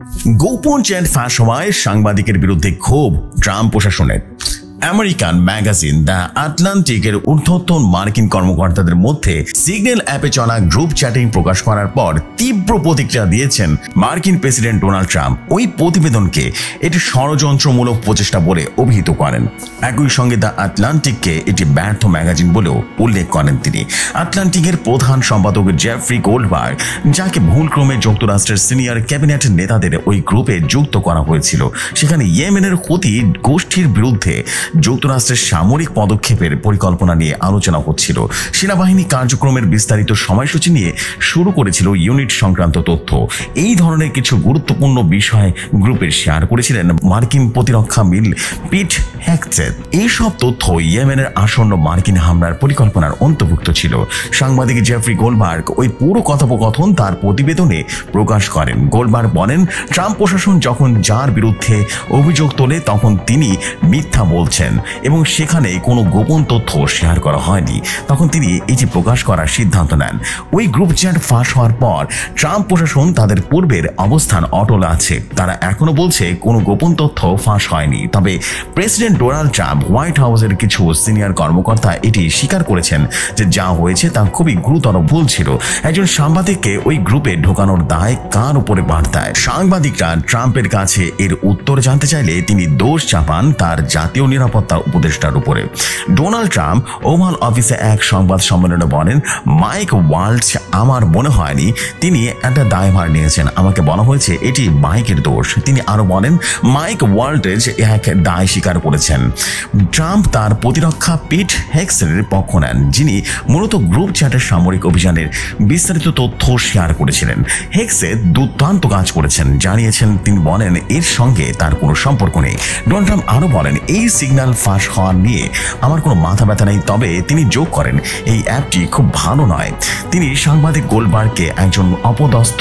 গোপন চ্যাট ফাঁস হওয়ায় সাংবাদিকের বিরুদ্ধে ক্ষোভ ট্রাম্প প্রশাসনের। আমেরিকান ম্যাগাজিন দ্য আটলান্টিকের ঊর্ধ্বতন মার্কিন কর্মকর্তাদের মধ্যে সিগন্যাল অ্যাপে চলা গ্রুপ চ্যাটিং প্রকাশ করার পর তীব্র প্রতিক্রিয়া দিয়েছেন মার্কিন প্রেসিডেন্ট ডোনাল্ড ট্রাম্প। ওই প্রতিবেদনকে এটি ষড়যন্ত্রমূলক প্রচেষ্টা বলে অভিহিত করেন। একই সঙ্গে দ্য আটলান্টিককে এটি ব্যর্থ ম্যাগাজিন বলেও উল্লেখ করেন তিনি। আটলান্টিকের প্রধান সম্পাদক জেফ্রি গোল্ডবার্গ, যাকে ভুলক্রমে যুক্তরাষ্ট্রের সিনিয়র ক্যাবিনেট নেতাদের ওই গ্রুপে যুক্ত করা হয়েছিল, সেখানে ইয়েমেনের হুতি গোষ্ঠীর বিরুদ্ধে যুক্তরাষ্ট্রের সামরিক পদক্ষেপের পরিকল্পনা নিয়ে আলোচনা হচ্ছিল। সেনাবাহিনী কার্যক্রমের বিস্তারিত সময়সূচি নিয়ে শুরু করেছিল ইউনিট সংক্রান্ত তথ্য। এই ধরনের কিছু গুরুত্বপূর্ণ বিষয় গ্রুপে শেয়ার করেছিলেন মার্কিন প্রতিরক্ষা মিল পিট হেগসেথ। এইসব তথ্য ইয়েমেনের আসন্ন মার্কিন হামলার পরিকল্পনার অন্তর্ভুক্ত ছিল। সাংবাদিক জেফ্রি গোল্ডবার্গ ওই পুরো কথোপকথন তার প্রতিবেদনে প্রকাশ করেন। গোল্ডবার্গ বলেন, ট্রাম্প প্রশাসন যখন যার বিরুদ্ধে অভিযোগ তোলে তখন তিনি মিথ্যা বলছেন এবং সেখানে কোনো গোপন তথ্য শেয়ার করা হয়নি। তখন তিনি এটি প্রকাশ করার সিদ্ধান্ত নেন। ওই গ্রুপ চ্যাট ফাঁস হওয়ার পর ট্রাম্প প্রশাসন তাদের পূর্বের অবস্থান অটল আছে। তারা এখনো বলছে কোনো গোপন তথ্য ফাঁস হয়নি। তবে প্রেসিডেন্ট ডোনাল্ড ট্রাম্প হোয়াইট হাউসের কিছু সিনিয়র কর্মকর্তা এটি স্বীকার করেছেন যে যা হয়েছে তা খুবই গুরুতর ভুল ছিল। একজন সাংবাদিককে ওই গ্রুপে ঢোকানোর দায় কার উপরে বার্তায়? সাংবাদিকরা ট্রাম্পের কাছে এর উত্তর জানতে চাইলে তিনি দোষ চাপান তার জাতীয় নিরাপত্তা উপদেষ্টার উপরে। ডোনাল্ড ট্রাম্প ওভাল অফিসে এক সংবাদ সম্মেলনে বলেন, মাইক ওয়াল্টজ আমার মনে হয়নি তিনি একটা দায়ভার নিয়েছেন। আমাকে বলা হয়েছে এটি মাইকের দোষ। তিনি আরো বলেন, মাইক ওয়াল্টজ এক দায় স্বীকার করেছেন। ট্রাম্প তার প্রতিরক্ষা পিট হেগসেথের পক্ষ নেন, যিনি মূলত গ্রুপ চ্যাটের সামরিক অভিযানের বিস্তারিত তথ্য শেয়ার করেছিলেন। হেগসেথ দুর্দান্ত কাজ করেছেন জানিয়েছেন। তিনি বলেন এর সঙ্গে তার কোনো সম্পর্ক নেই। ডোনাল্ড ট্রাম্প আরো বলেন, এই সিগন্যাল ফাঁস হওয়ার নিয়ে আমার কোনো মাথা ব্যথা নেই। তবে তিনি যোগ করেন, এই অ্যাপটি খুব ভালো নয়। তিনি সাংবাদিক গোল্ডবার্গকে একজন অপদস্থ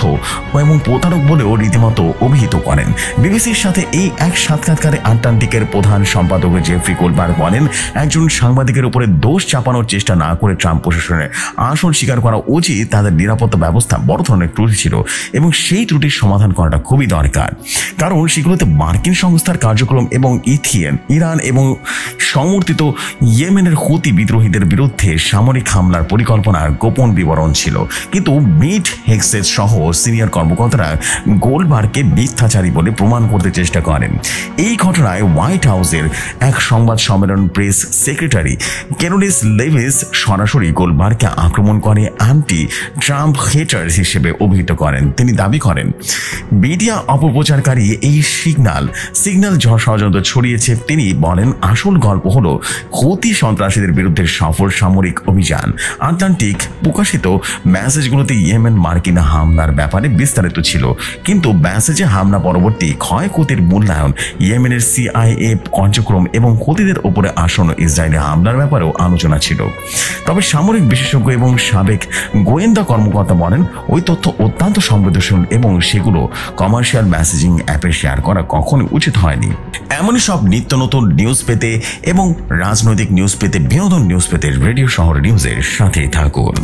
এবং প্রতারক বলেও রীতিমতো অভিহিত করেন। বিবিসির সাথে এই এক সাক্ষাৎকারে আটলান্টিকের প্রধান সম্পাদক জেফ্রি গোল্ডবার্গ বলেন, একজন সাংবাদিকের উপরে দোষ চাপানোর চেষ্টা না করে ট্রাম্প প্রশাসনের আসল স্বীকার করা উচিত তাদের নিরাপত্তা ব্যবস্থা বড় ধরনের ত্রুটি ছিল এবং সেই ত্রুটির সমাধান করাটা খুবই দরকার, কারণ সেগুলোতে মার্কিন সংস্থার কার্যক্রম এবং ইরান এবং সমর্থিত ইয়েমেনের হুতি বিদ্রোহীদের বিরুদ্ধে সামরিক হামলার পরিকল্পনার গোপন বিবরণ ছিল। কিন্তু পিট হেগসেথ সহ সিনিয়র কর্মকর্তারা গোল্ডবার্গকে মিথ্যাচারী বলে প্রমাণ করতে চেষ্টা করেন। এই ঘটনায় হোয়াইট হাউসের এক সংবাদ সম্মেলন প্রেস সেক্রেটারি কেনেডিস লেভিস সরাসরি গোল্ডবার্গকে আক্রমণ করে অ্যান্টি ট্রাম্প হেটার হিসেবে অভিহিত করেন। তিনি দাবি করেন, মিডিয়া অপপ্রচারকারী এই সিগন্যাল ষড়যন্ত্র ছড়িয়েছে। তিনি বলেন, আসল গল্প হলো হুতি সন্ত্রাসীদের বিরুদ্ধে সফল সামরিক অভিযান। আটলান্টিক প্রকাশিত মেসেজগুলোতে ইয়েমেন মার্কিন হামলার ব্যাপারে বিস্তারিত ছিল, কিন্তু মেসেজে হামলা পরবর্তী ক্ষয়ক্ষতির মূল্যায়ন, ইয়েমেনের CIA কার্যক্রম এবং হুতিদের উপরে আসন্ন ইসরায়েলি হামলার ব্যাপারেও আলোচনা ছিল। তবে সামরিক বিশেষজ্ঞ এবং সাবেক গোয়েন্দা কর্মকর্তা বলেন, ওই তথ্য অত্যন্ত সংবেদনশীল এবং সেগুলো কমার্শিয়াল মেসেজিং অ্যাপে শেয়ার করা কখনোই উচিত হয়নি। এমনই সব নিত্য নতুন নিউজ পেতে এবং রাজনৈতিক নিউজ পেতে, বিনোদন নিউজ পেতে রেডিও শহর নিউজের সাথেই থাকুন।